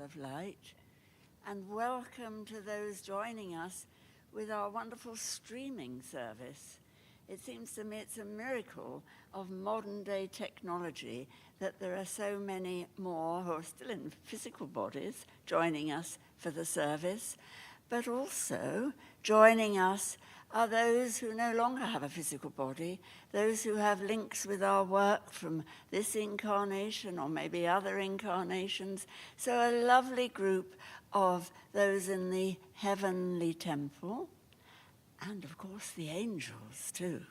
of light, and welcome to those joining us with our wonderful streaming service. It seems to me it's a miracle of modern day technology that there are so many more who are still in physical bodies joining us for the service, but also joining us are those who no longer have a physical body, those who have links with our work from this incarnation or maybe other incarnations. So a lovely group of those in the heavenly temple, and of course the angels too.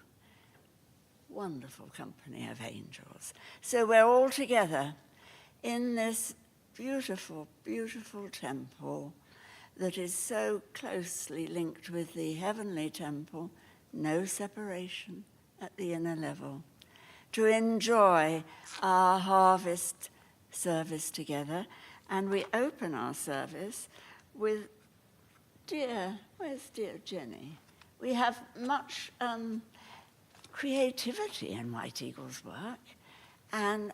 Wonderful company of angels. So we're all together in this beautiful, beautiful temple that is so closely linked with the heavenly temple, no separation at the inner level, to enjoy our harvest service together. And we open our service with where's dear Jenny? We have much creativity in White Eagle's work, and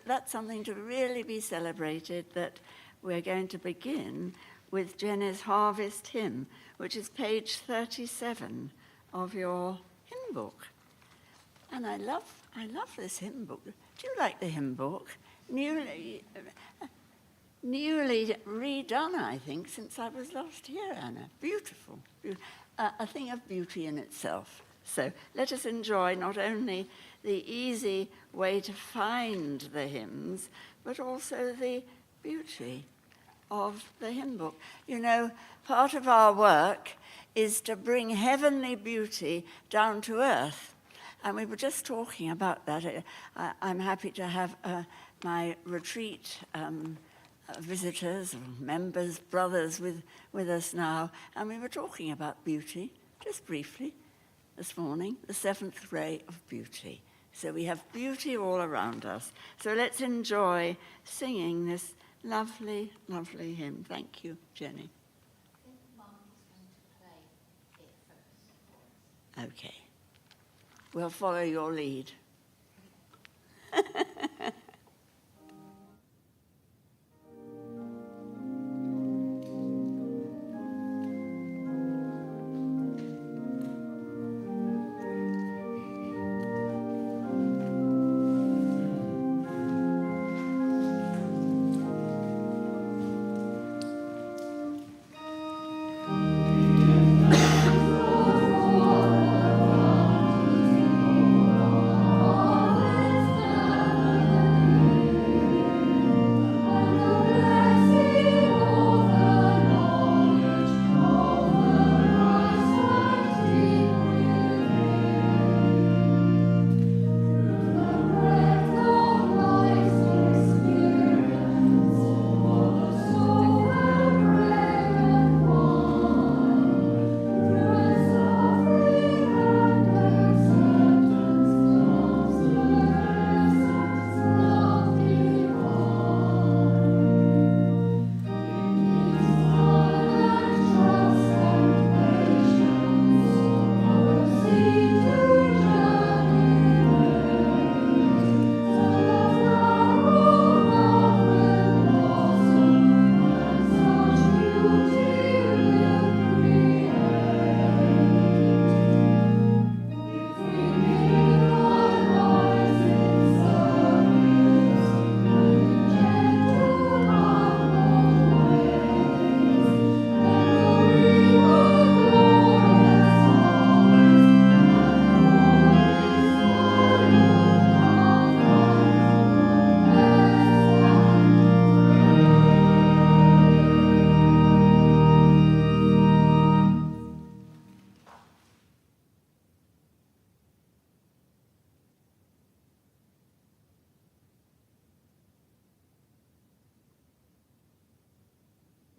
that's something to really be celebrated, that we're going to begin with Jenny's Harvest Hymn, which is page 37 of your hymn book. And I love this hymn book. Do you like the hymn book? Newly redone, I think, since I was last here, Anna. Beautiful. A thing of beauty in itself. So let us enjoy not only the easy way to find the hymns, but also the beauty of the hymn book. You know, part of our work is to bring heavenly beauty down to earth. And we were just talking about that. I'm happy to have my retreat visitors, or members, brothers with us now. And we were talking about beauty, just briefly, this morning, the seventh ray of beauty. So we have beauty all around us. So let's enjoy singing this lovely, lovely hymn. Thank you, Jenny. I think Mum is going to play it first. Okay. We'll follow your lead.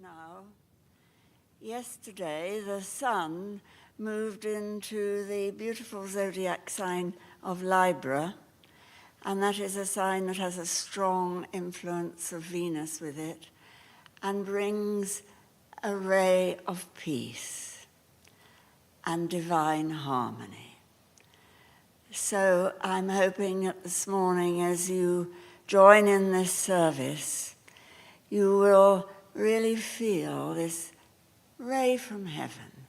Now, yesterday the sun moved into the beautiful zodiac sign of Libra, and that is a sign that has a strong influence of Venus with it and brings a ray of peace and divine harmony. So I'm hoping that this morning, as you join in this service, you will really feel this ray from heaven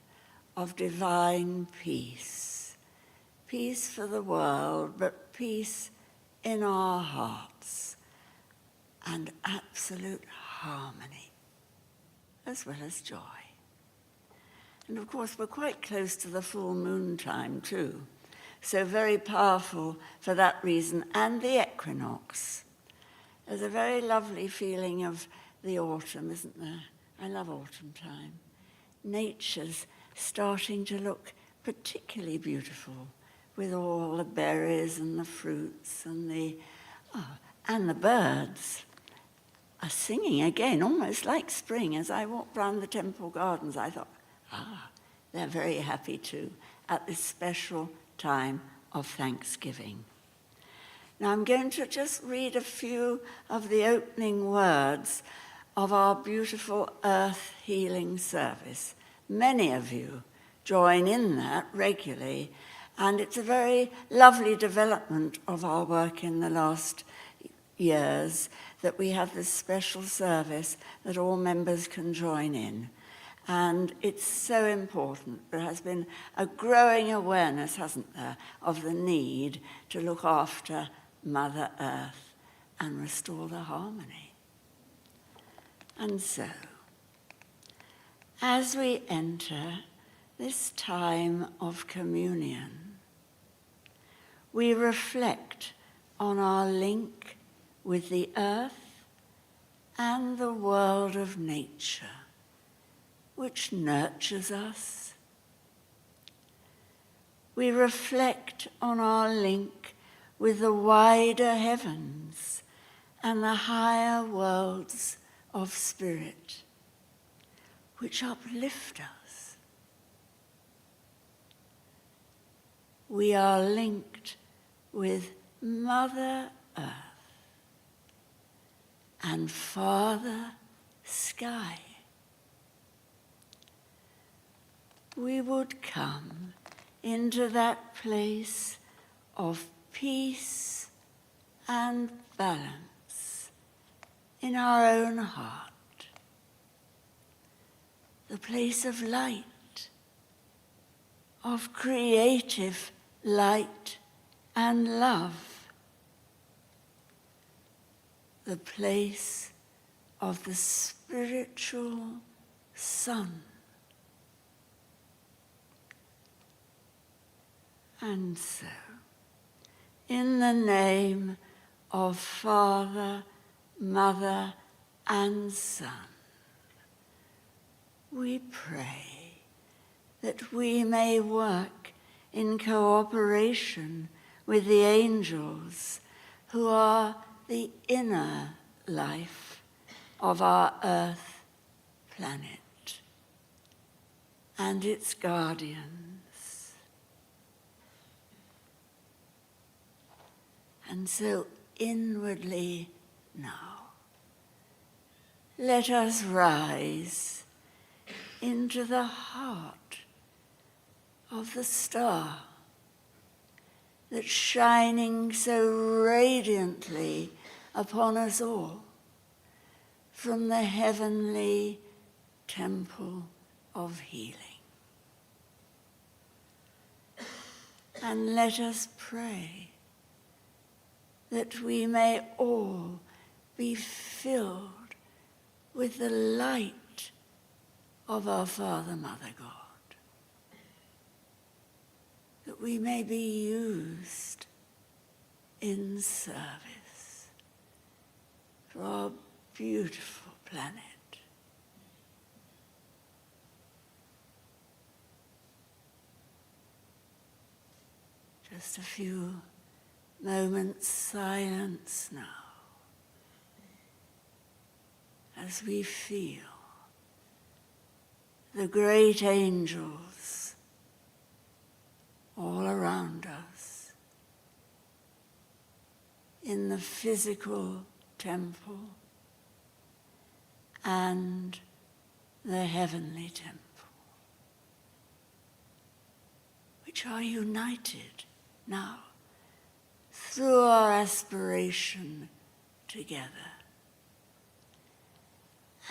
of divine peace. Peace for the world, but peace in our hearts, and absolute harmony, as well as joy. And of course, we're quite close to the full moon time too, so very powerful for that reason, and the equinox. There's a very lovely feeling of the autumn, isn't there? I love autumn time. Nature's starting to look particularly beautiful with all the berries and the fruits and the birds are singing again, almost like spring. As I walked round the temple gardens, I thought, they're very happy too at this special time of Thanksgiving. Now I'm going to just read a few of the opening words of our beautiful earth healing service. Many of you join in that regularly, and it's a very lovely development of our work in the last years that we have this special service that all members can join in. And it's so important. There has been a growing awareness, hasn't there, of the need to look after Mother Earth and restore the harmony. And so, as we enter this time of communion, we reflect on our link with the earth and the world of nature, which nurtures us. We reflect on our link with the wider heavens and the higher worlds of spirit, which uplift us. We are linked with Mother Earth and Father Sky. We would come into that place of peace and balance in our own heart, the place of light, of creative light and love, the place of the spiritual sun. And so, in the name of Father, Mother, and Son, we pray that we may work in cooperation with the angels who are the inner life of our Earth planet and its guardians. And so inwardly now, let us rise into the heart of the star that's shining so radiantly upon us all from the heavenly temple of healing. And let us pray that we may all be filled with the light of our Father, Mother God, that we may be used in service for our beautiful planet. Just a few moments silence now as we feel the great angels all around us in the physical temple and the heavenly temple, which are united now through our aspiration together.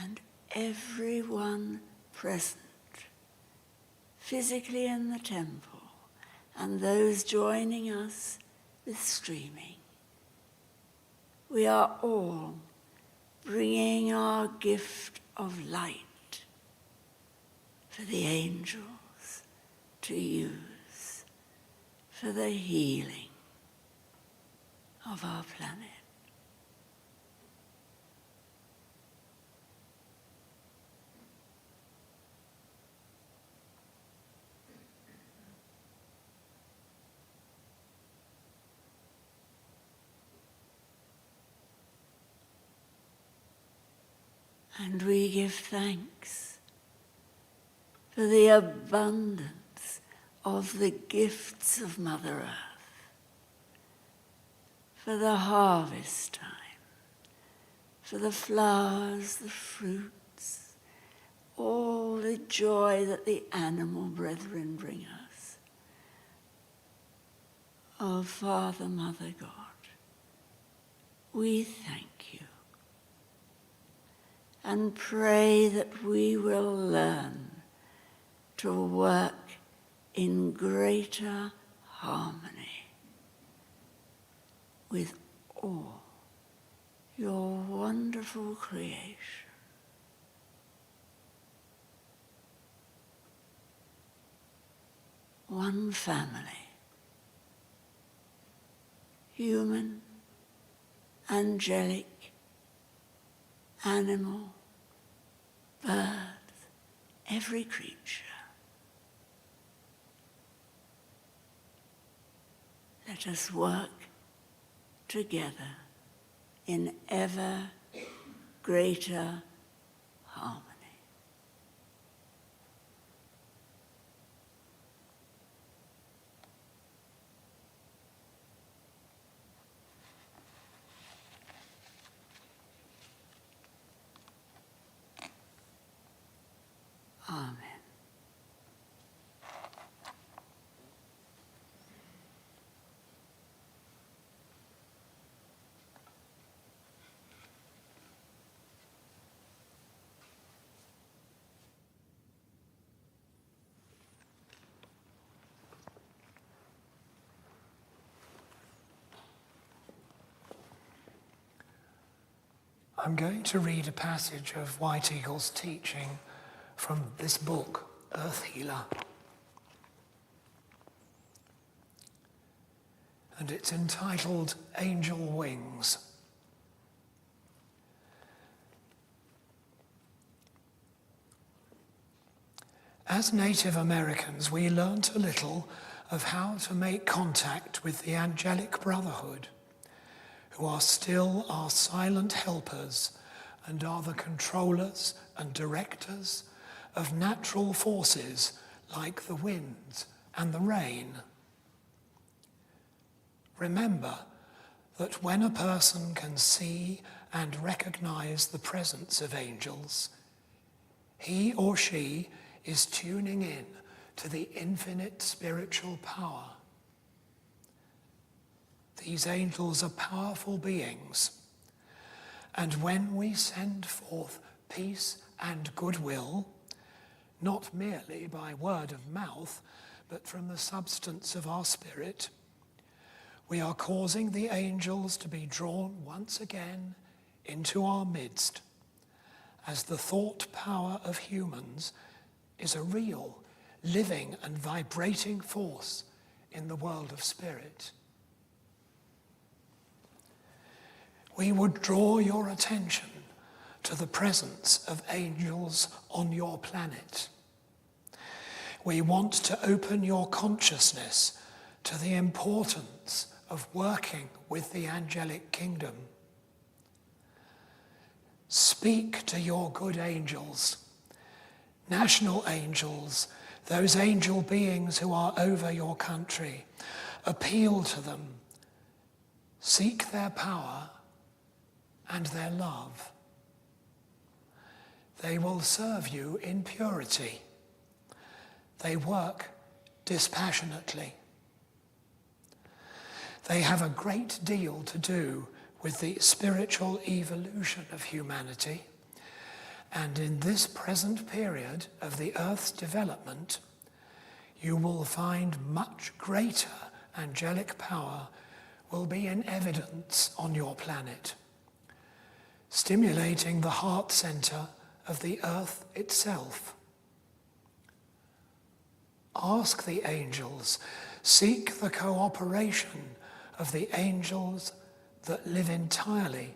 and everyone present, physically in the temple, and those joining us with streaming. We are all bringing our gift of light for the angels to use for the healing of our planet. And we give thanks for the abundance of the gifts of Mother Earth, for the harvest time, for the flowers, the fruits, all the joy that the animal brethren bring us. Oh, Father, Mother God, we thank you and pray that we will learn to work in greater harmony with all your wonderful creation. One family, human, angelic, animal, bird, every creature. Let us work together in ever greater harmony. Amen. I'm going to read a passage of White Eagle's teaching from this book, Earth Healer. And it's entitled Angel Wings. As Native Americans, we learnt a little of how to make contact with the angelic brotherhood, who are still our silent helpers and are the controllers and directors of natural forces like the wind and the rain. Remember that when a person can see and recognize the presence of angels, he or she is tuning in to the infinite spiritual power. These angels are powerful beings, and when we send forth peace and goodwill, not merely by word of mouth, but from the substance of our spirit, we are causing the angels to be drawn once again into our midst, as the thought power of humans is a real, living and vibrating force in the world of spirit. We would draw your attention to the presence of angels on your planet. We want to open your consciousness to the importance of working with the angelic kingdom. Speak to your good angels, national angels, those angel beings who are over your country. Appeal to them. Seek their power and their love. They will serve you in purity. They work dispassionately. They have a great deal to do with the spiritual evolution of humanity, And in this present period of the Earth's development, you will find much greater angelic power will be in evidence on your planet, stimulating the heart center of the Earth itself. Ask the angels, seek the cooperation of the angels that live entirely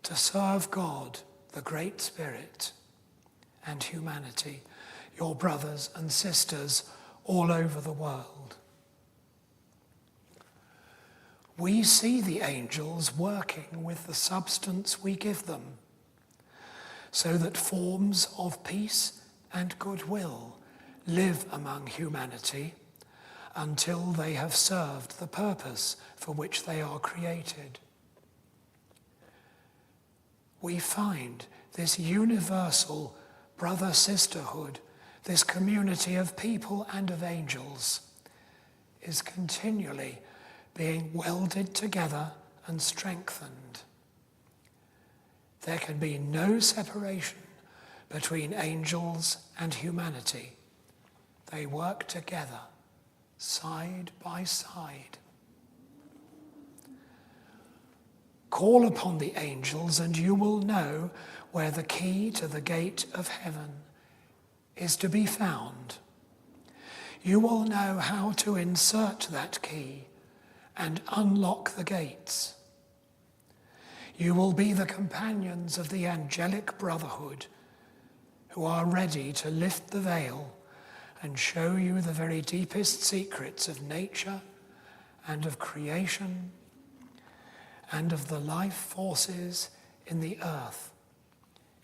to serve God, the Great Spirit, and humanity, your brothers and sisters all over the world. We see the angels working with the substance we give them, so that forms of peace and goodwill live among humanity until they have served the purpose for which they are created. We find this universal brother-sisterhood, this community of people and of angels, is continually being welded together and strengthened. There can be no separation between angels and humanity. They work together, side by side. Call upon the angels and you will know where the key to the gate of heaven is to be found. You will know how to insert that key and unlock the gates. You will be the companions of the angelic brotherhood who are ready to lift the veil and show you the very deepest secrets of nature and of creation and of the life forces in the earth,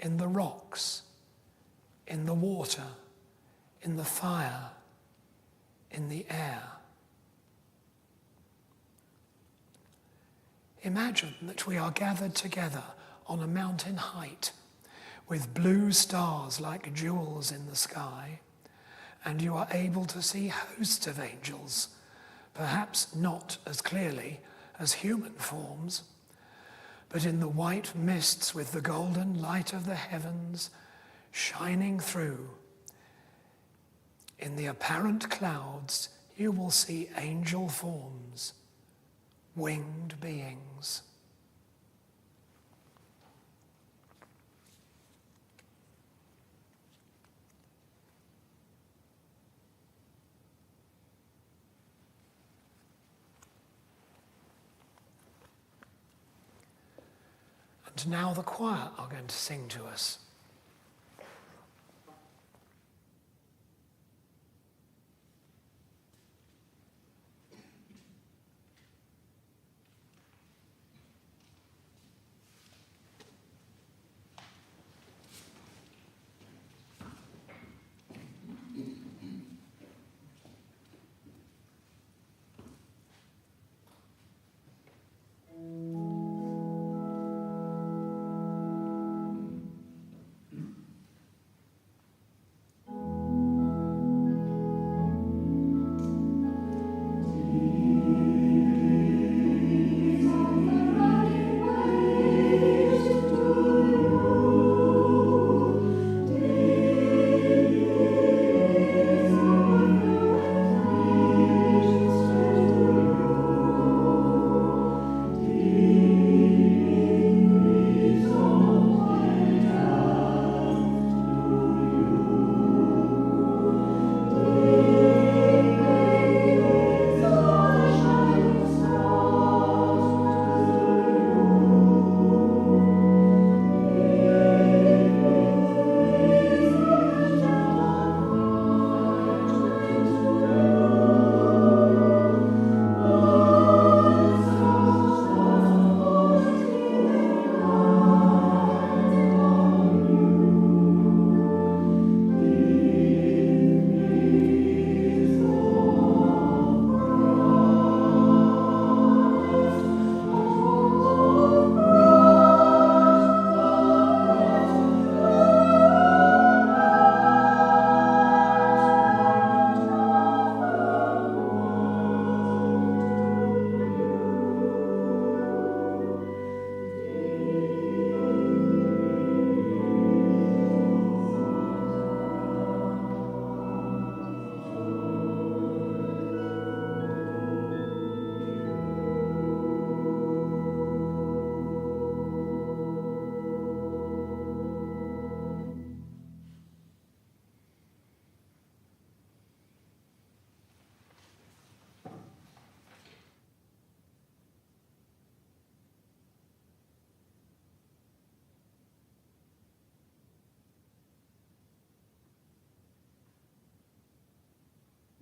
in the rocks, in the water, in the fire, in the air. Imagine that we are gathered together on a mountain height with blue stars like jewels in the sky, and you are able to see hosts of angels, perhaps not as clearly as human forms, but in the white mists with the golden light of the heavens shining through. In the apparent clouds, you will see angel forms, winged beings. And now the choir are going to sing to us.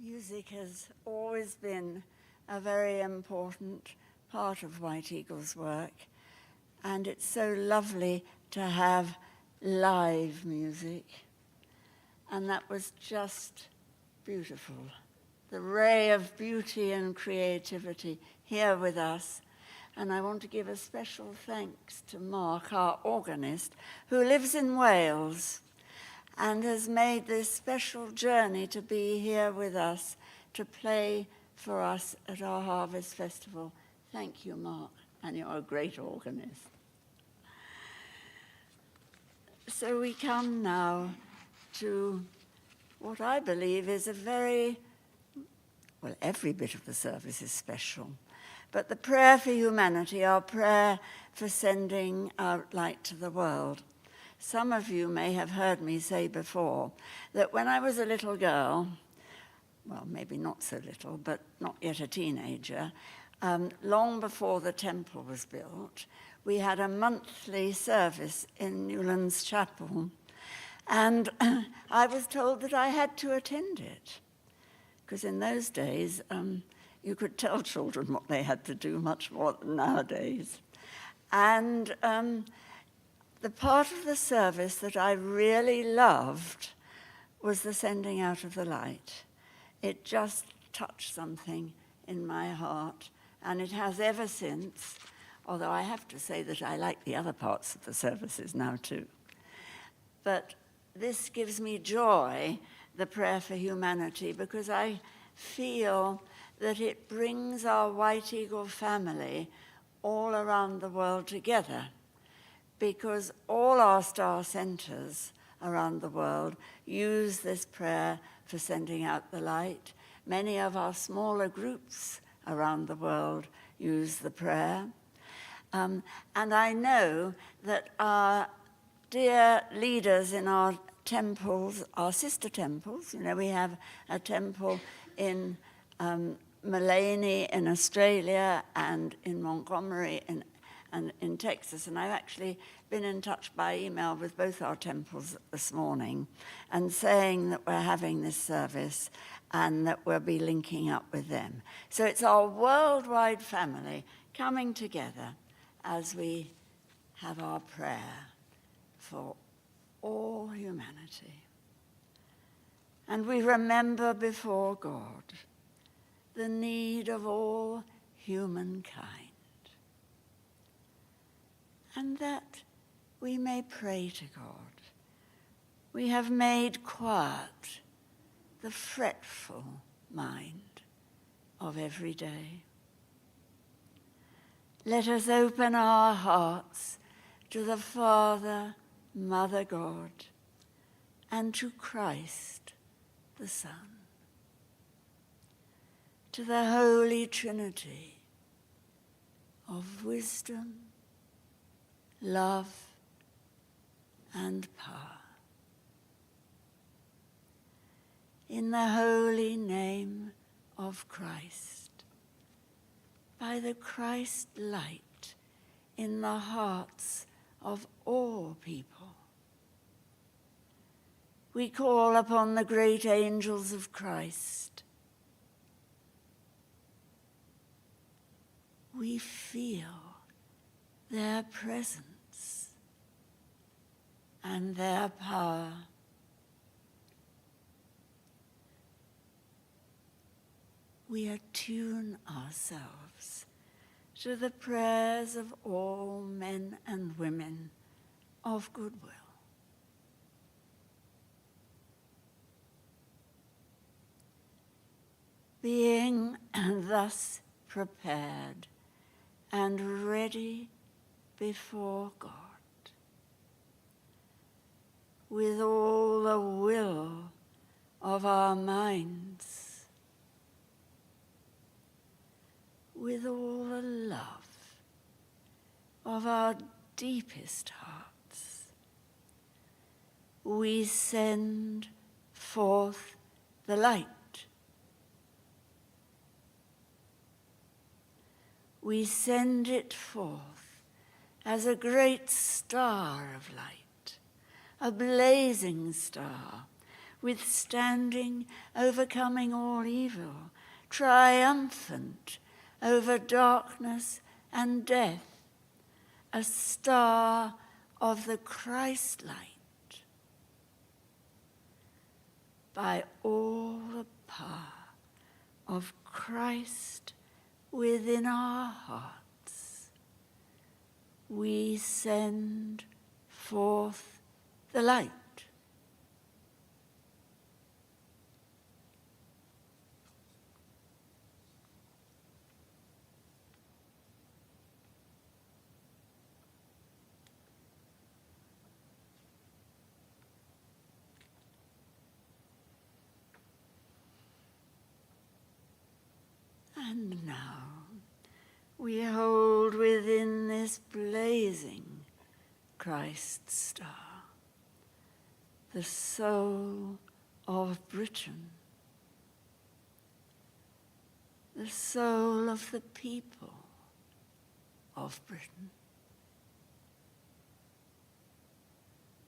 Music has always been a very important part of White Eagle's work, and it's so lovely to have live music. And that was just beautiful. The ray of beauty and creativity here with us. And I want to give a special thanks to Mark, our organist, who lives in Wales and has made this special journey to be here with us, to play for us at our Harvest Festival. Thank you, Mark, and you're a great organist. So we come now to what I believe is a very, well, every bit of the service is special, but the prayer for humanity, our prayer for sending out light to the world. Some of you may have heard me say before that when I was a little girl, well, maybe not so little, but not yet a teenager, long before the temple was built, we had a monthly service in Newlands Chapel, and I was told that I had to attend it, because in those days, you could tell children what they had to do much more than nowadays. And the part of the service that I really loved was the sending out of the light. It just touched something in my heart, and it has ever since, although I have to say that I like the other parts of the services now too. But this gives me joy, the prayer for humanity, because I feel that it brings our White Eagle family all around the world together, because all our star centers around the world use this prayer for sending out the light. Many of our smaller groups around the world use the prayer. And I know that our dear leaders in our temples, our sister temples, you know, we have a temple in Mullaney in Australia and in Montgomery and in Texas, and I've actually been in touch by email with both our temples this morning and saying that we're having this service and that we'll be linking up with them. So it's our worldwide family coming together as we have our prayer for all humanity. And we remember before God the need of all humankind, and that we may pray to God. We have made quiet the fretful mind of every day. Let us open our hearts to the Father, Mother God, and to Christ, the Son, to the Holy Trinity of wisdom, love, and power. In the holy name of Christ, by the Christ light in the hearts of all people, we call upon the great angels of Christ. We feel their presence and their power. We attune ourselves to the prayers of all men and women of goodwill. Being thus prepared and ready before God, with all the will of our minds, with all the love of our deepest hearts, we send forth the light. We send it forth as a great star of light, a blazing star, withstanding, overcoming all evil, triumphant over darkness and death, a star of the Christ light. By all the power of Christ within our hearts, we send forth the light. And now we hold within this blazing Christ star the soul of Britain, the soul of the people of Britain,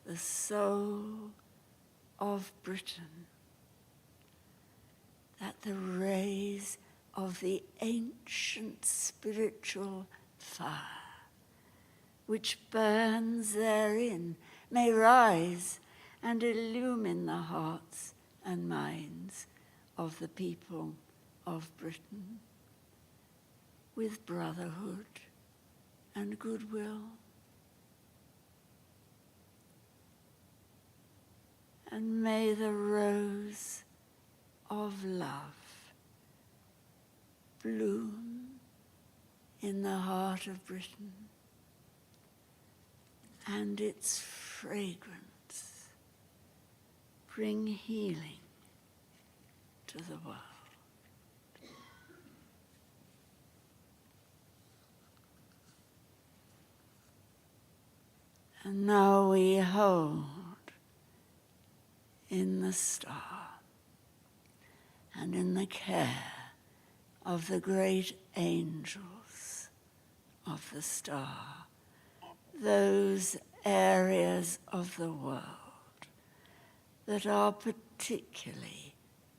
the soul of Britain, that the rays of the ancient spiritual fire which burns therein may rise and illumine the hearts and minds of the people of Britain with brotherhood and goodwill. And may the rose of love bloom in the heart of Britain, and its fragrance bring healing to the world. And now we hold in the star and in the care of the great angels of the star, those areas of the world that are particularly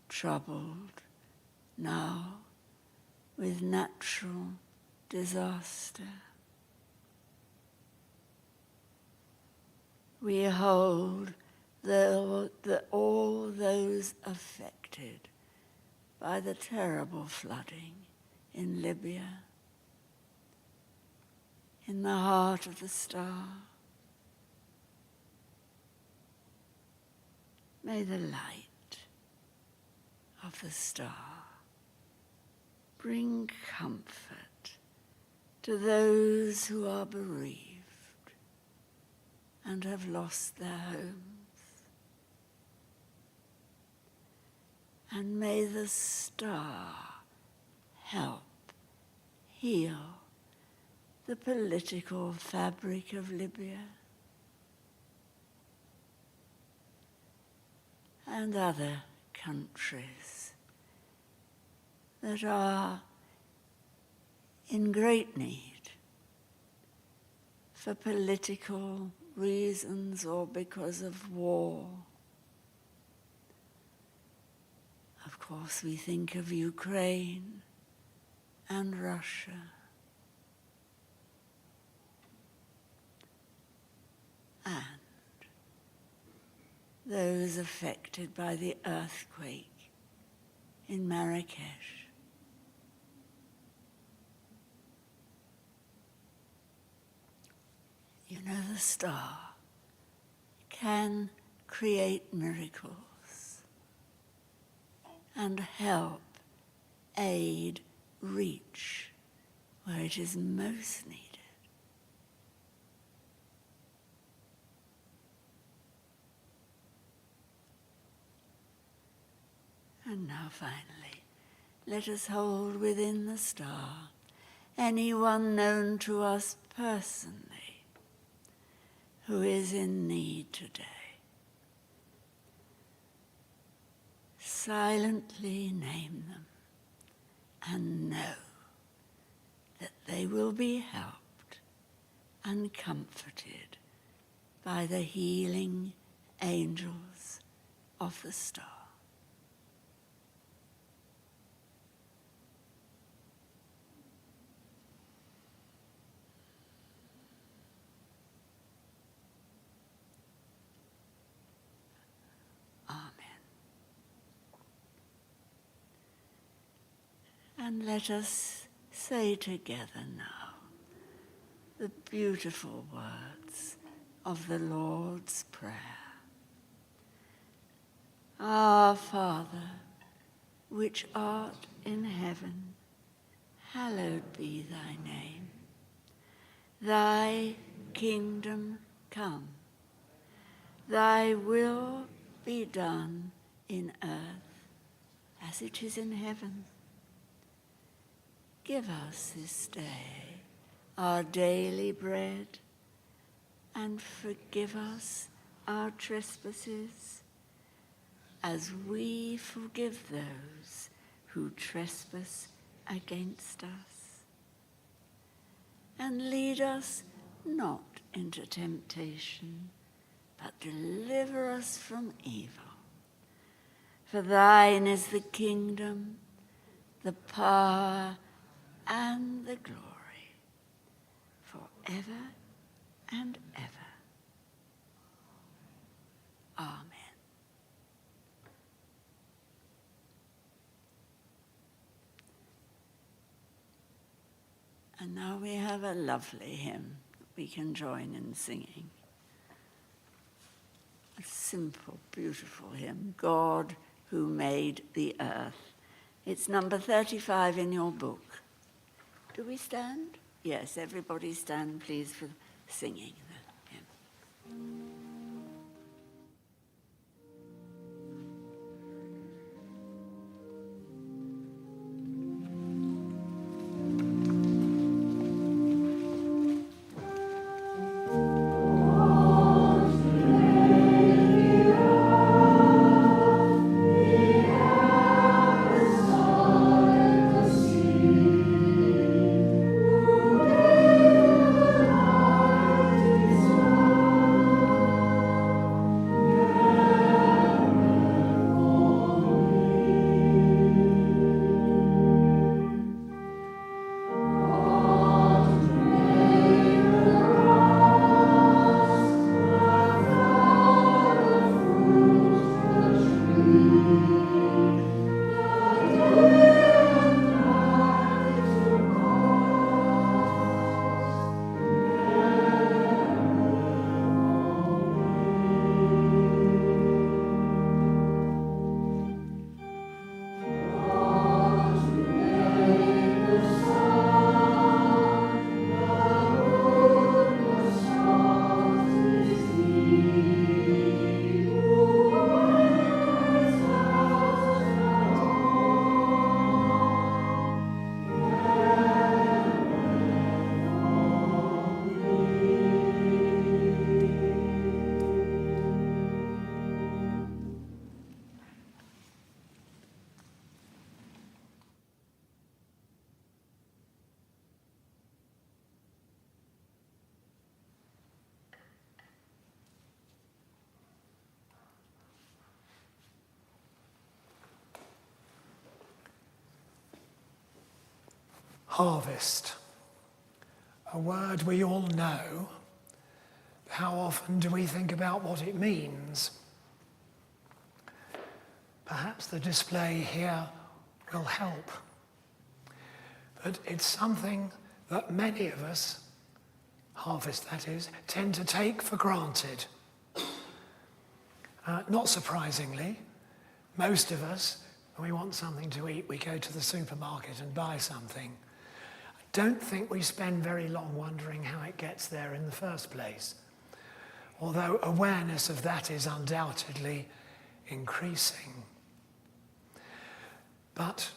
troubled now with natural disaster. We hold all those affected by the terrible flooding in Libya, in the heart of the star. May the light of the star bring comfort to those who are bereaved and have lost their homes. And may the star help heal the political fabric of Libya and other countries that are in great need for political reasons or because of war. Of course, we think of Ukraine and Russia. And those affected by the earthquake in Marrakesh. You know, the star can create miracles and help, aid, reach where it is most needed. And now finally, let us hold within the star anyone known to us personally who is in need today. Silently name them and know that they will be helped and comforted by the healing angels of the star. And let us say together now the beautiful words of the Lord's Prayer. Our Father, which art in heaven, hallowed be thy name. Thy kingdom come. Thy will be done in earth as it is in heaven. Give us this day our daily bread, and forgive us our trespasses, as we forgive those who trespass against us. And lead us not into temptation, but deliver us from evil. For thine is the kingdom, the power, and the glory, forever and ever. Amen. And now we have a lovely hymn that we can join in singing. A simple, beautiful hymn, God Who Made the Earth. It's number 35 in your book. Do we stand? Yes, everybody stand, please, for singing the hymn. Harvest, a word we all know. How often do we think about what it means? Perhaps the display here will help. But it's something that many of us, harvest that is, tend to take for granted. Not surprisingly, most of us, when we want something to eat, we go to the supermarket and buy something. I don't think we spend very long wondering how it gets there in the first place, although awareness of that is undoubtedly increasing. But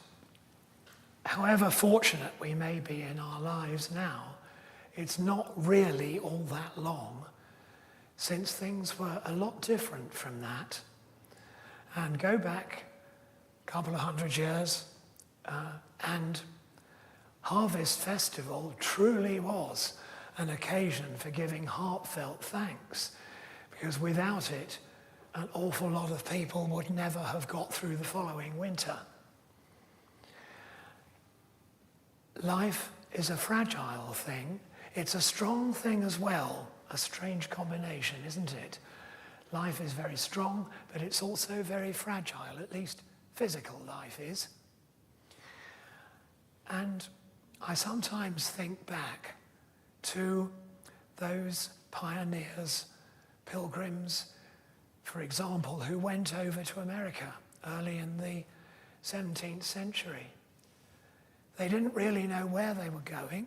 however fortunate we may be in our lives now, it's not really all that long since things were a lot different from that. And go back a couple of 100 years, and Harvest Festival truly was an occasion for giving heartfelt thanks, because without it, an awful lot of people would never have got through the following winter. Life is a fragile thing. It's a strong thing as well. A strange combination, isn't it? Life is very strong, but it's also very fragile, at least physical life is. And I sometimes think back to those pioneers, pilgrims, for example, who went over to America early in the 17th century. They didn't really know where they were going,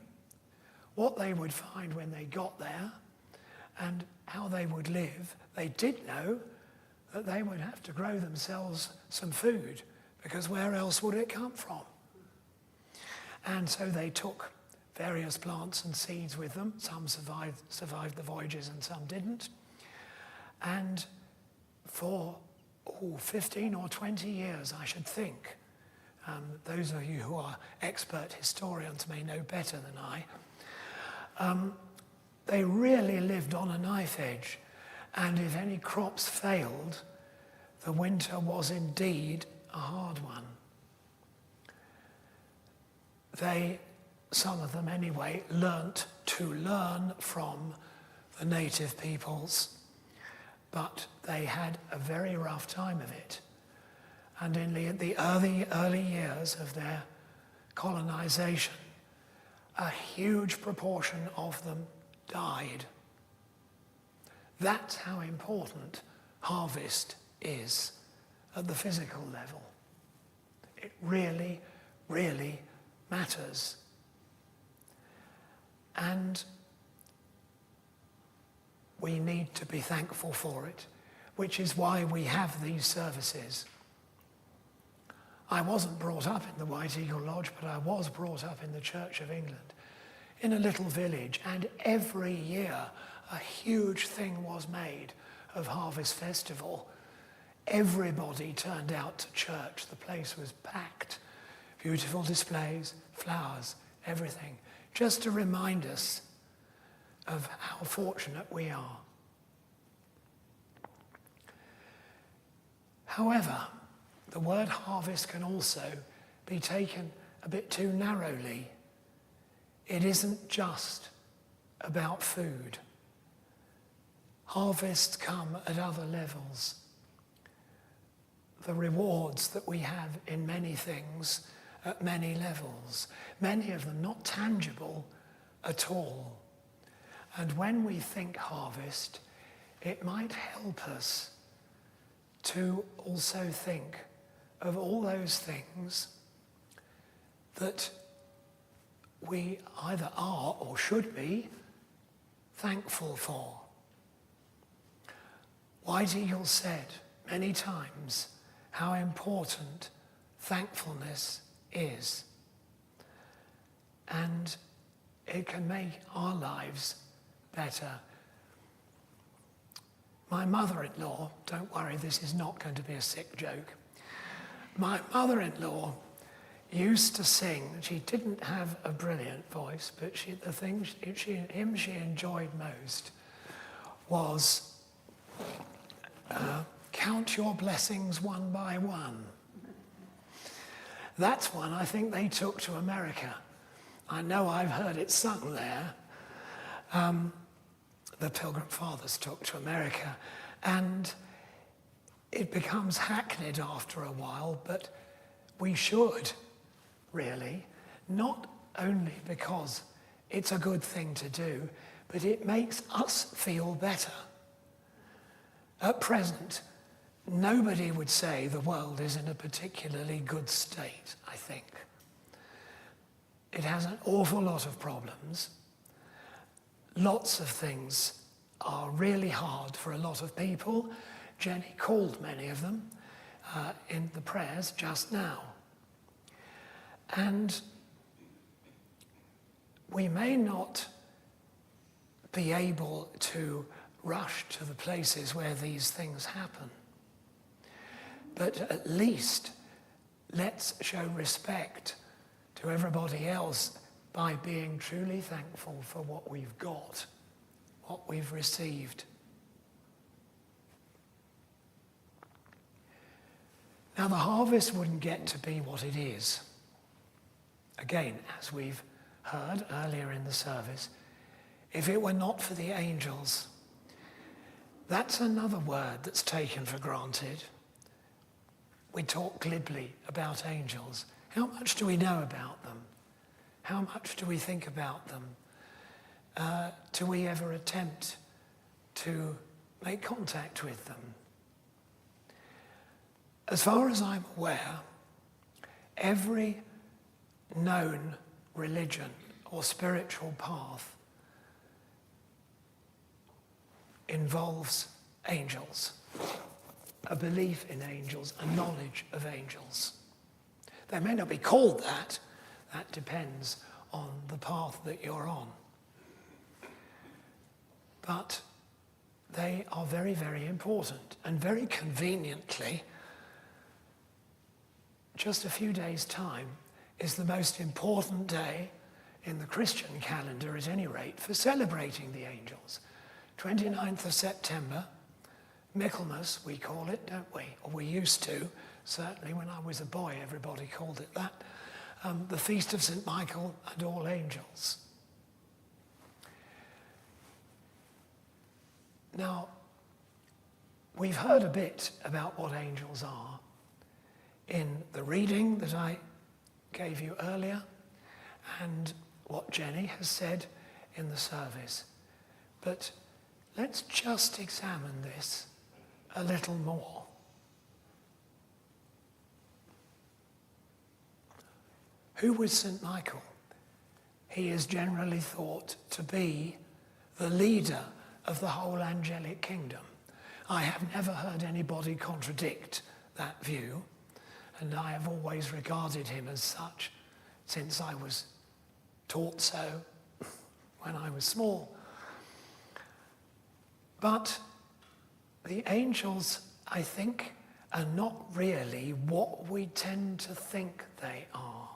what they would find when they got there, and how they would live. They did know that they would have to grow themselves some food, because where else would it come from? And so they took various plants and seeds with them. Some survived the voyages and some didn't. And for 15 or 20 years, I should think, those of you who are expert historians may know better than I, they really lived on a knife edge. And if any crops failed, the winter was indeed a hard one. They, some of them anyway, learnt to learn from the native peoples, but they had a very rough time of it. And in the early years of their colonization, a huge proportion of them died. That's how important harvest is at the physical level. It really, really matters. And we need to be thankful for it, which is why we have these services. I wasn't brought up in the White Eagle Lodge, but I was brought up in the Church of England, in a little village, and every year a huge thing was made of Harvest Festival. Everybody turned out to church. The place was packed. Beautiful displays, flowers, everything, just to remind us of how fortunate we are. However, the word harvest can also be taken a bit too narrowly. It isn't just about food. Harvests come at other levels. The rewards that we have in many things at many levels, many of them not tangible at all. And when we think harvest, it might help us to also think of all those things that we either are or should be thankful for. White Eagle said many times how important thankfulness is. And it can make our lives better. My mother-in-law, don't worry, this is not going to be a sick joke. My mother-in-law used to sing. She didn't have a brilliant voice, but the thing she enjoyed most was count your blessings one by one. That's one I think they took to America. I know I've heard it sung there. The Pilgrim Fathers took to America, and it becomes hackneyed after a while, but we should, really, not only because it's a good thing to do, but it makes us feel better. At present, nobody would say the world is in a particularly good state, I think. It has an awful lot of problems. Lots of things are really hard for a lot of people. Jenny called many of them in the prayers just now. And we may not be able to rush to the places where these things happen, but at least let's show respect to everybody else by being truly thankful for what we've got, what we've received. Now, the harvest wouldn't get to be what it is. Again, as we've heard earlier in the service, if it were not for the angels. That's another word that's taken for granted. We talk glibly about angels. How much do we know about them? How much do we think about them? Do we ever attempt to make contact with them? As far as I'm aware, every known religion or spiritual path involves angels, a belief in angels, a knowledge of angels. They may not be called that. That depends on the path that you're on. But they are very, very important. And very conveniently, just a few days' time is the most important day in the Christian calendar, at any rate, for celebrating the angels. 29th of September, Michaelmas, we call it, don't we? Or we used to. Certainly when I was a boy, everybody called it that. The Feast of St. Michael and All Angels. Now, we've heard a bit about what angels are in the reading that I gave you earlier and what Jenny has said in the service. But let's just examine this a little more. Who was St. Michael? He is generally thought to be the leader of the whole angelic kingdom. I have never heard anybody contradict that view, and I have always regarded him as such since I was taught so when I was small. But the angels, I think, are not really what we tend to think they are.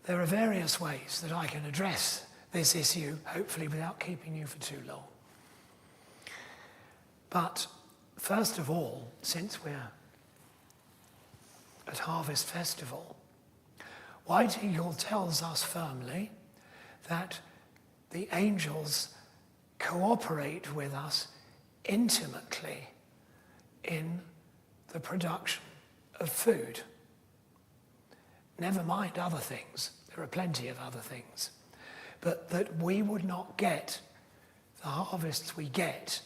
There are various ways that I can address this issue, hopefully without keeping you for too long. But first of all, since we're at Harvest Festival, White Eagle tells us firmly that the angels cooperate with us intimately in the production of food. Never mind other things, there are plenty of other things. But that we would not get the harvests we get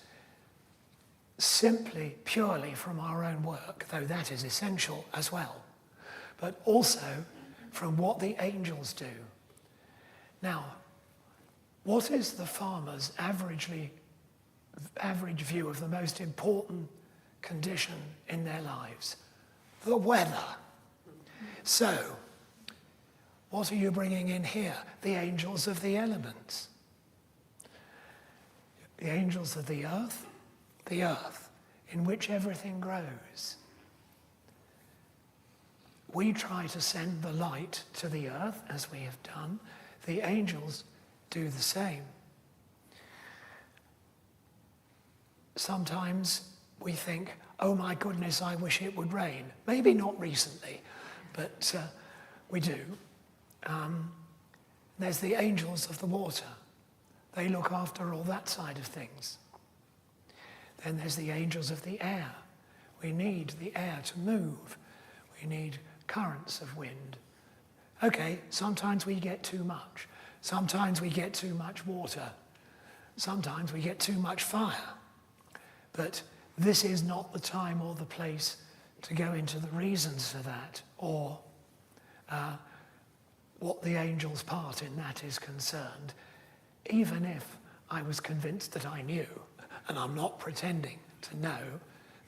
simply, purely from our own work, though that is essential as well, but also from what the angels do. Now, what is the farmer's average view of the most important condition in their lives? The weather. So, what are you bringing in here? The angels of the elements. The angels of the earth in which everything grows. We try to send the light to the earth, as we have done. The angels do the same. Sometimes we think, oh my goodness, I wish it would rain. Maybe not recently, but we do. There's the angels of the water. They look after all that side of things. Then there's the angels of the air. We need the air to move. We need currents of wind. Okay, sometimes we get too much. Sometimes we get too much water. Sometimes we get too much fire. But this is not the time or the place to go into the reasons for that, or what the angels' part in that is concerned, even if I was convinced that I knew, and I'm not pretending to know,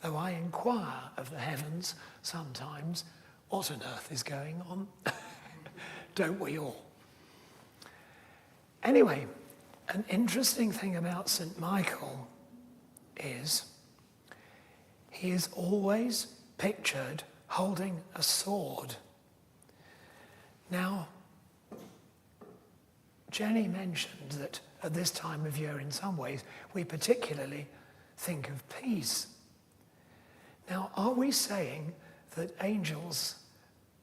though I inquire of the heavens sometimes, what on earth is going on? Don't we all? Anyway, an interesting thing about St. Michael is he is always pictured holding a sword. Now, Jenny mentioned that at this time of year, in some ways, we particularly think of peace. Now, are we saying that angels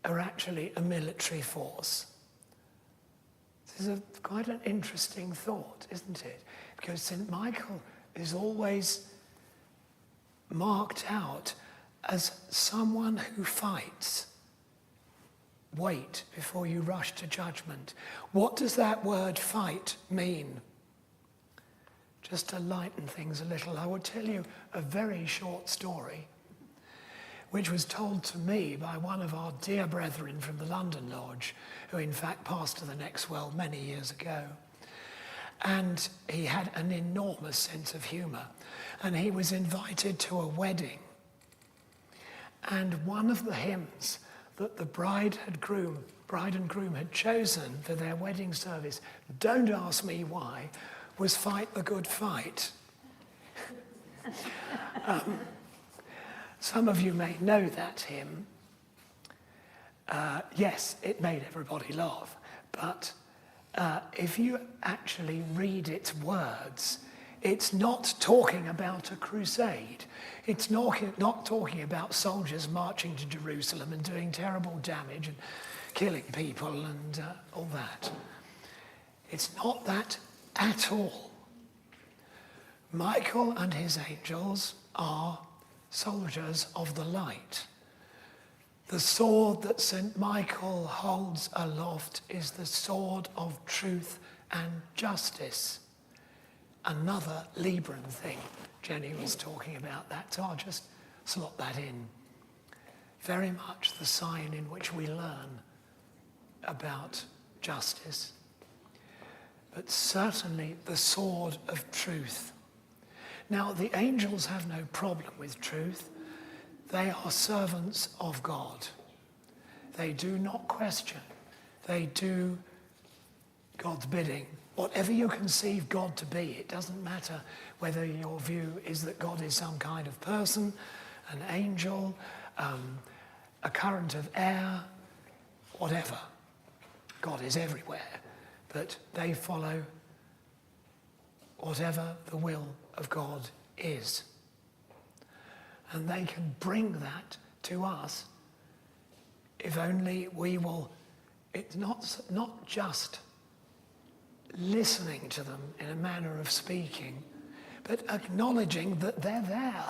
are actually a military force? This is quite an interesting thought, isn't it? Because St. Michael is always marked out as someone who fights. Wait before you rush to judgment. What does that word fight mean? Just to lighten things a little, I will tell you a very short story, which was told to me by one of our dear brethren from the London Lodge, who in fact passed to the next world many years ago. And he had an enormous sense of humour. And he was invited to a wedding. And one of the hymns that the bride and groom had chosen for their wedding service, don't ask me why, was Fight the Good Fight. Some of you may know that hymn. Yes, it made everybody laugh, but if you actually read its words, it's not talking about a crusade. It's not talking about soldiers marching to Jerusalem and doing terrible damage and killing people and all that. It's not that at all. Michael and his angels are soldiers of the light. The sword that St. Michael holds aloft is the sword of truth and justice. Another Libran thing. Jenny was talking about that, so I'll just slot that in. Very much the sign in which we learn about justice. But certainly the sword of truth. Now, the angels have no problem with truth. They are servants of God. They do not question. They do God's bidding. Whatever you conceive God to be, it doesn't matter whether your view is that God is some kind of person, an angel, a current of air, whatever. God is everywhere, but they follow whatever the will of God is. And they can bring that to us if only we will. It's not just listening to them in a manner of speaking, but acknowledging that they're there.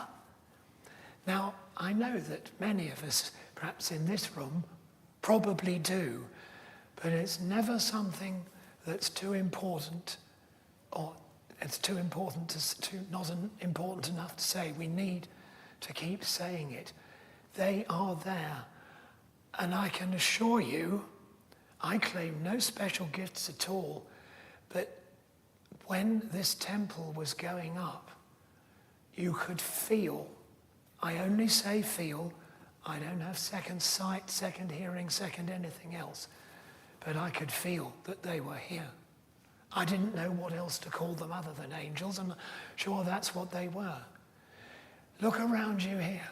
Now, I know that many of us, perhaps in this room, probably do, but it's never something that's too important, or it's too important to not important enough to say. We need to keep saying it. They are there. And I can assure you, I claim no special gifts at all, but when this temple was going up, you could feel, I only say feel, I don't have second sight, second hearing, second anything else, but I could feel that they were here. I didn't know what else to call them other than angels, and I'm sure that's what they were. Look around you here.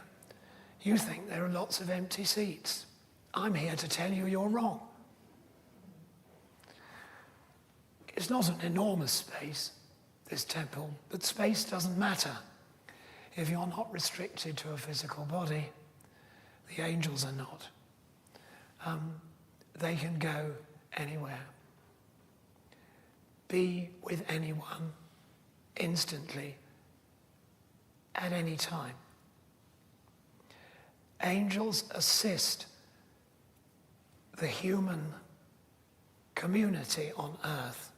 You think there are lots of empty seats. I'm here to tell you you're wrong. It's not an enormous space, this temple, but space doesn't matter if you're not restricted to a physical body. The angels are not. They can go anywhere. Be with anyone instantly, at any time. Angels assist the human community on earth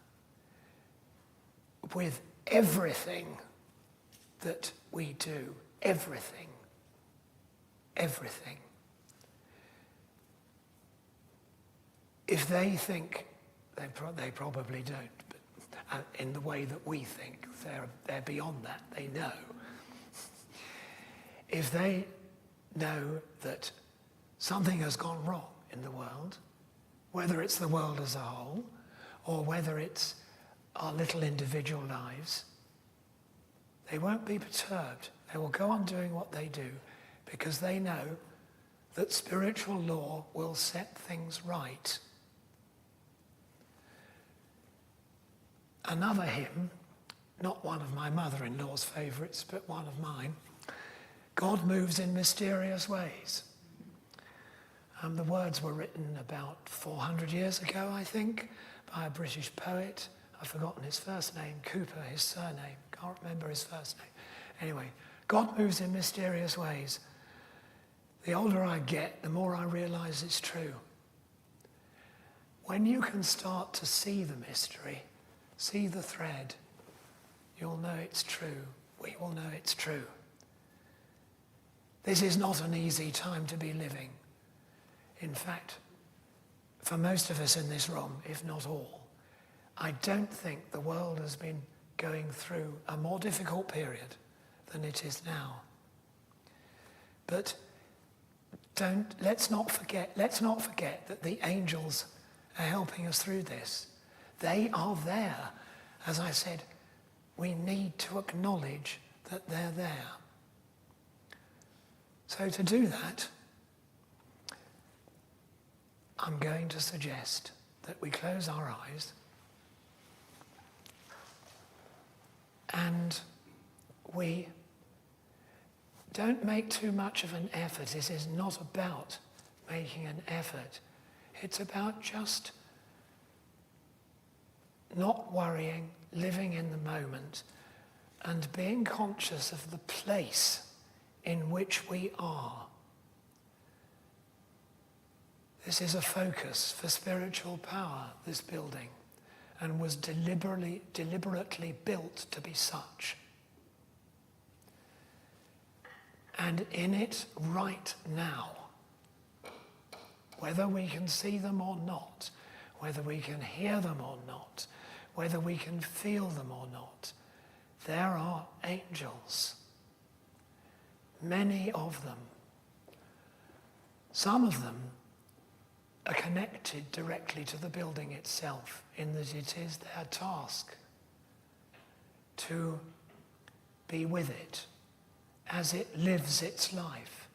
with everything that we do. Everything. Everything. If they think, they probably don't, but in the way that we think, they're beyond that, they know. If they know that something has gone wrong in the world, whether it's the world as a whole, or whether it's our little individual lives, they won't be perturbed. They will go on doing what they do because they know that spiritual law will set things right. Another hymn, not one of my mother-in-law's favourites, but one of mine, God moves in mysterious ways. The words were written about 400 years ago, I think, by a British poet. I've forgotten his first name, Cooper, his surname. Can't remember his first name. Anyway, God moves in mysterious ways. The older I get, the more I realize it's true. When you can start to see the mystery, see the thread, you'll know it's true. We will know it's true. This is not an easy time to be living. In fact, for most of us in this room, if not all, I don't think the world has been going through a more difficult period than it is now. But let's not forget that the angels are helping us through this. They are there. As I said, we need to acknowledge that they're there. So to do that, I'm going to suggest that we close our eyes and we don't make too much of an effort. This is not about making an effort. It's about just not worrying, living in the moment, and being conscious of the place in which we are. This is a focus for spiritual power, this building, and was deliberately built to be such. And in it right now, whether we can see them or not, whether we can hear them or not, whether we can feel them or not, there are angels. Many of them. Some of them are connected directly to the building itself, in that it is their task to be with it as it lives its life.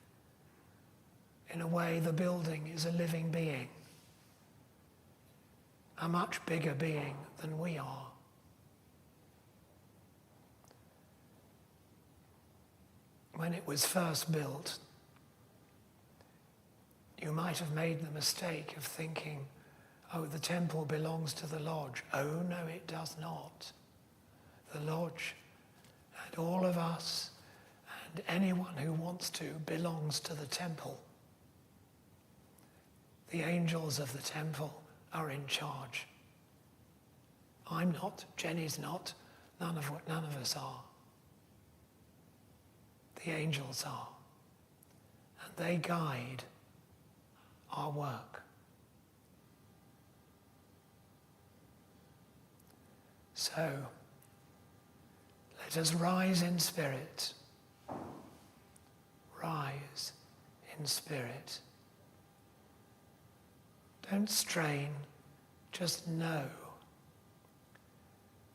In a way, the building is a living being, a much bigger being than we are. When it was first built, you might have made the mistake of thinking, oh, the temple belongs to the lodge. Oh, no, it does not. The lodge and all of us and anyone who wants to belongs to the temple. The angels of the temple are in charge. I'm not, Jenny's not, none of us are. The angels are. And they guide our work. So, let us rise in spirit. Rise in spirit. Don't strain, just know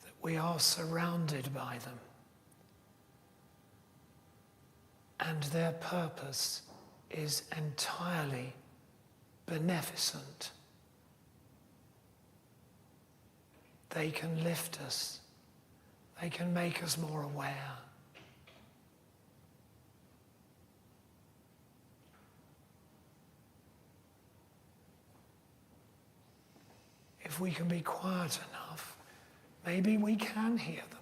that we are surrounded by them. And their purpose is entirely beneficent. They can lift us. They can make us more aware. If we can be quiet enough, maybe we can hear them.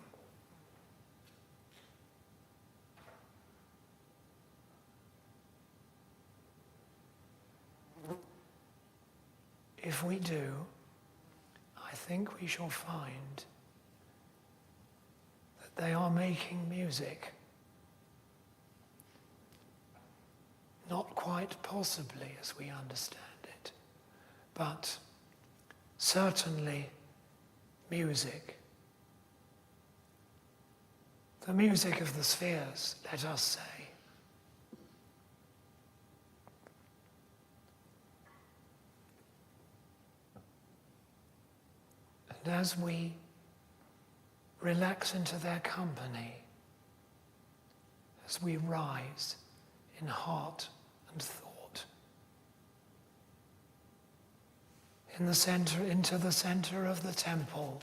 If we do, I think we shall find that they are making music. Not quite possibly as we understand it, but certainly music. The music of the spheres, let us say. And as we relax into their company, as we rise in heart and thought, into the center of the temple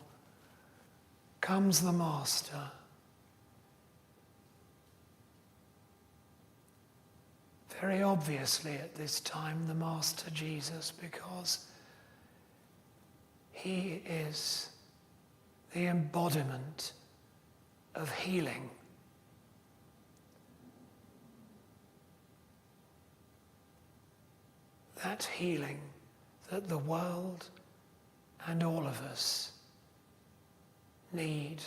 comes the Master. very obviously at this time the Master Jesus, because he is the embodiment of healing. That healing that the world and all of us need.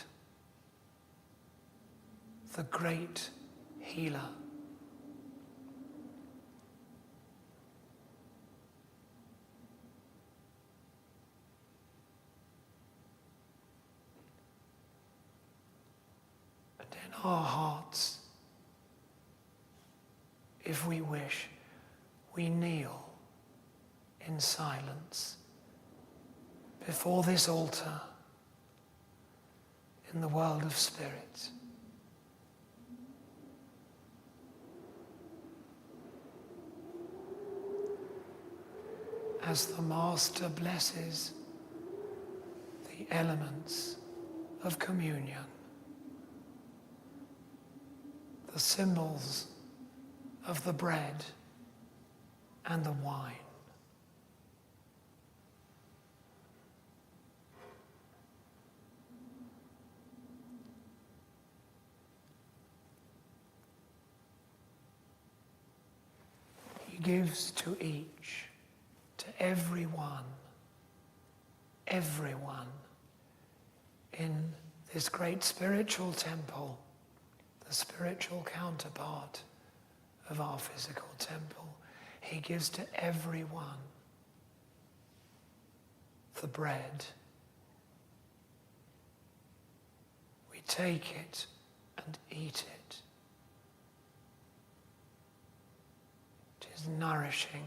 The great healer. And in our hearts, if we wish, we kneel in silence before this altar in the world of spirit. As the Master blesses the elements of communion, the symbols of the bread and the wine. He gives to each, to everyone in this great spiritual temple, the spiritual counterpart of our physical temple. He gives to everyone the bread. We take it and eat it. It is nourishing,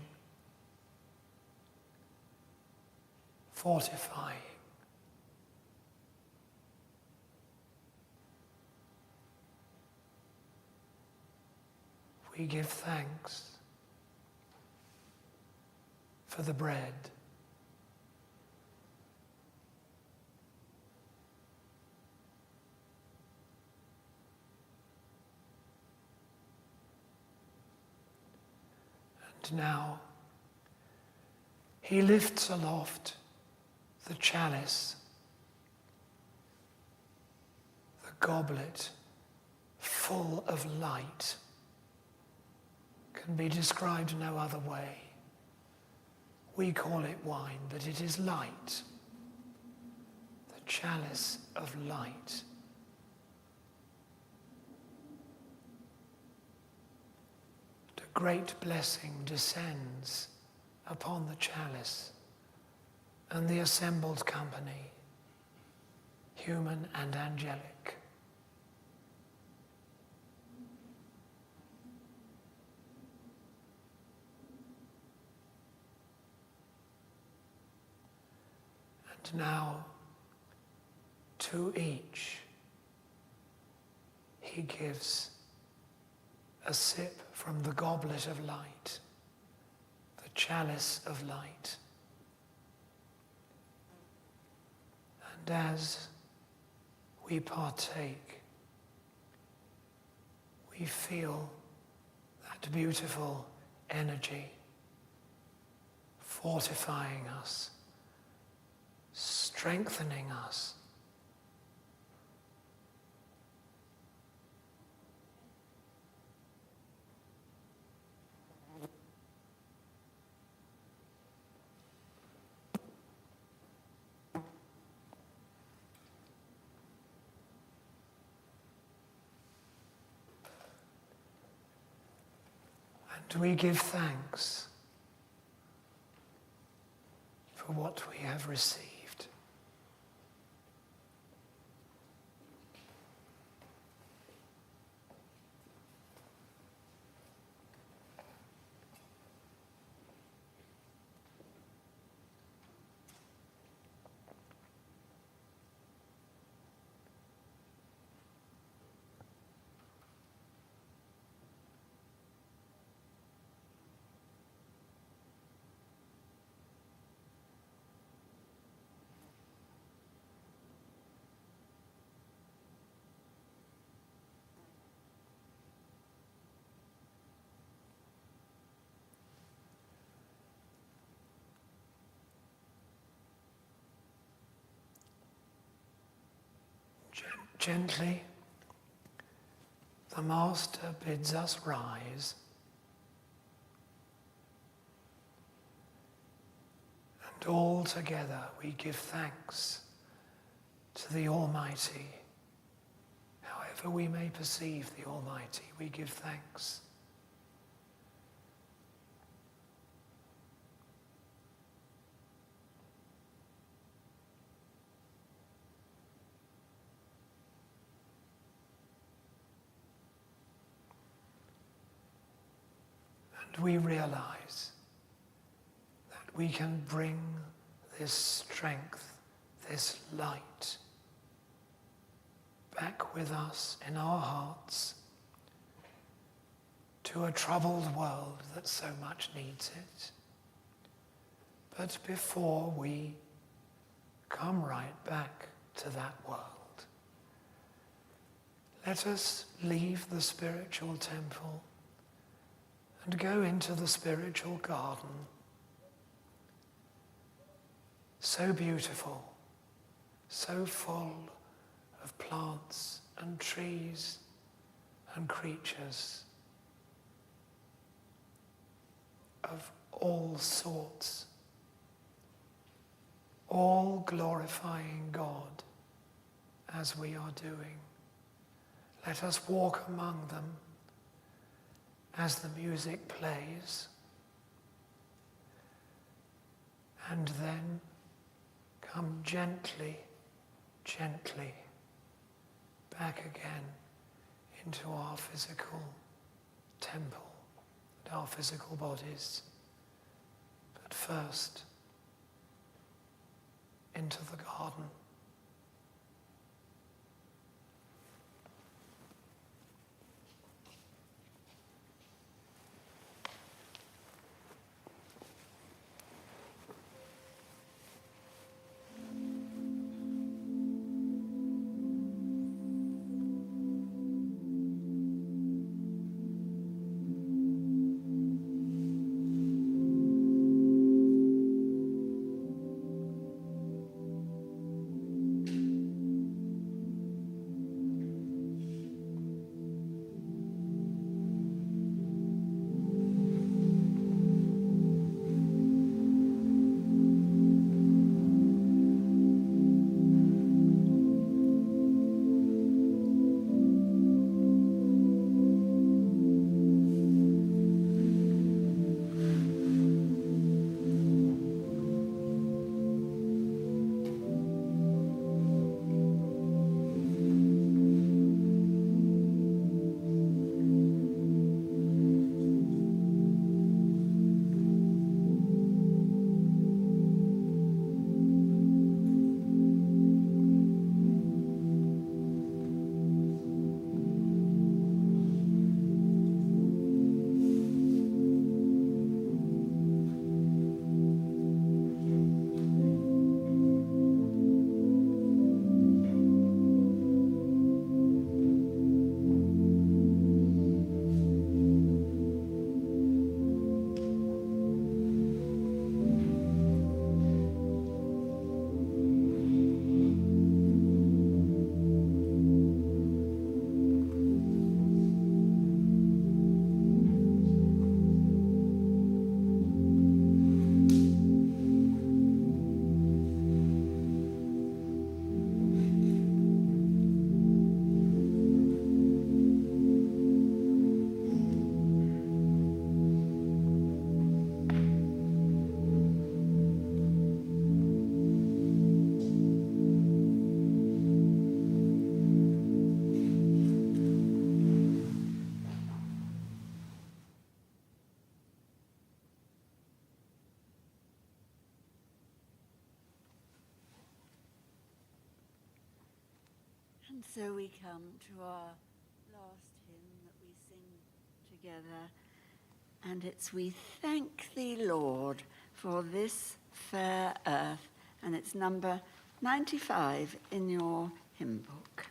fortifying. We give thanks for the bread. And now he lifts aloft the chalice, the goblet full of light. Can be described no other way. We call it wine, but it is light. The chalice of light. The great blessing descends upon the chalice and the assembled company, human and angelic. And now, to each, he gives a sip from the goblet of light, the chalice of light. And as we partake, we feel that beautiful energy fortifying us, strengthening us. And we give thanks for what we have received. Gently, the Master bids us rise, and all together we give thanks to the Almighty. However we may perceive the Almighty, we give thanks. And we realize that we can bring this strength, this light, back with us in our hearts to a troubled world that so much needs it. But before we come right back to that world, let us leave the spiritual temple and go into the spiritual garden. So beautiful, so full of plants and trees and creatures of all sorts, all glorifying God as we are doing. Let us walk among them as the music plays, and then come gently, gently back again into our physical temple and our physical bodies. But first, into the garden. And so we come to our last hymn that we sing together, and it's "We Thank Thee, Lord, for This Fair Earth," and it's number 95 in your hymn book.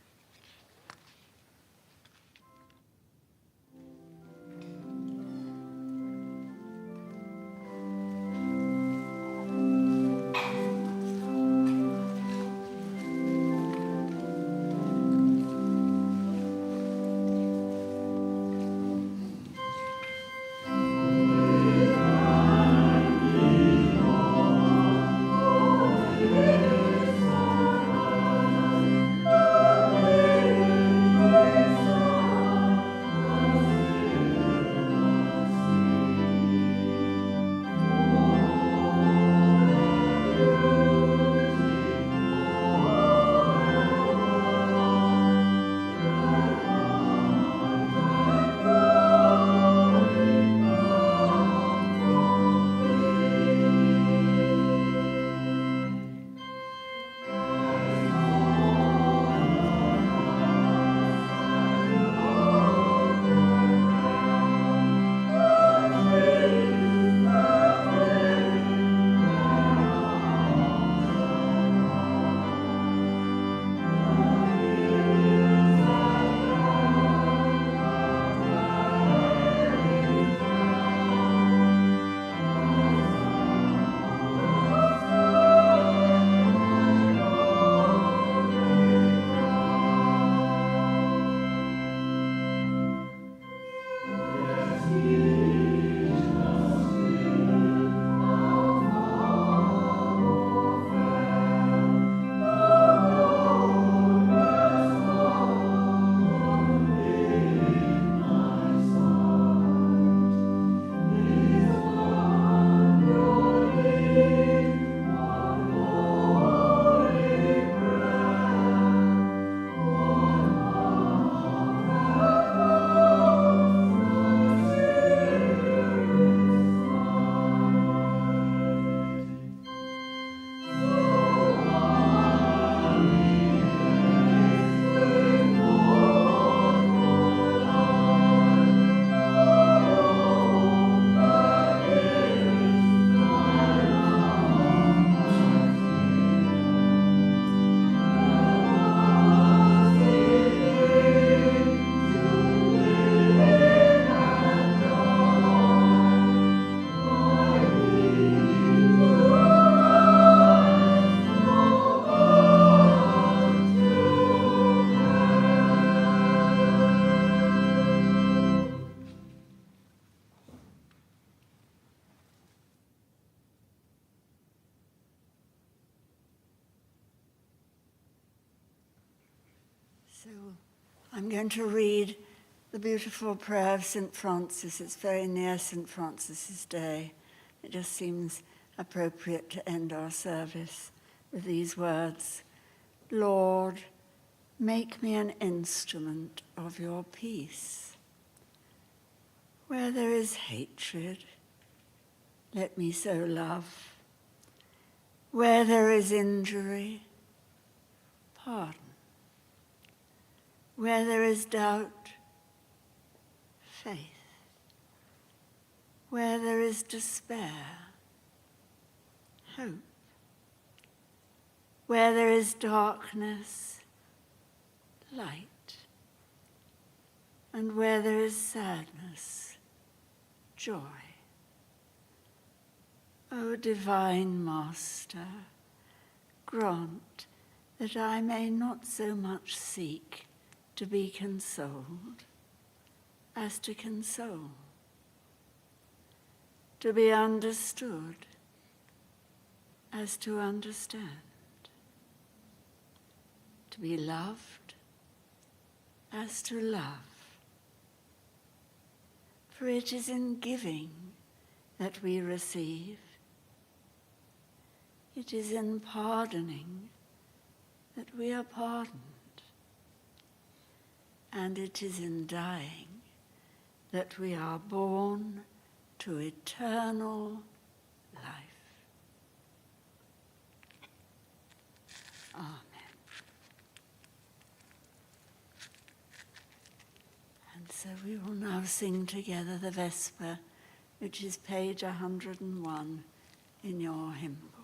So I'm going to read the beautiful prayer of St. Francis. It's very near St. Francis's Day. It just seems appropriate to end our service with these words. Lord, make me an instrument of your peace. Where there is hatred, let me sow love. Where there is injury, pardon. Where there is doubt, faith. Where there is despair, hope. Where there is darkness, light. And where there is sadness, joy. O divine Master, grant that I may not so much seek to be consoled as to console, to be understood as to understand, to be loved as to love. For it is in giving that we receive. It is in pardoning that we are pardoned. And it is in dying that we are born to eternal life. Amen. And so we will now sing together the Vesper, which is page 101 in your hymn book.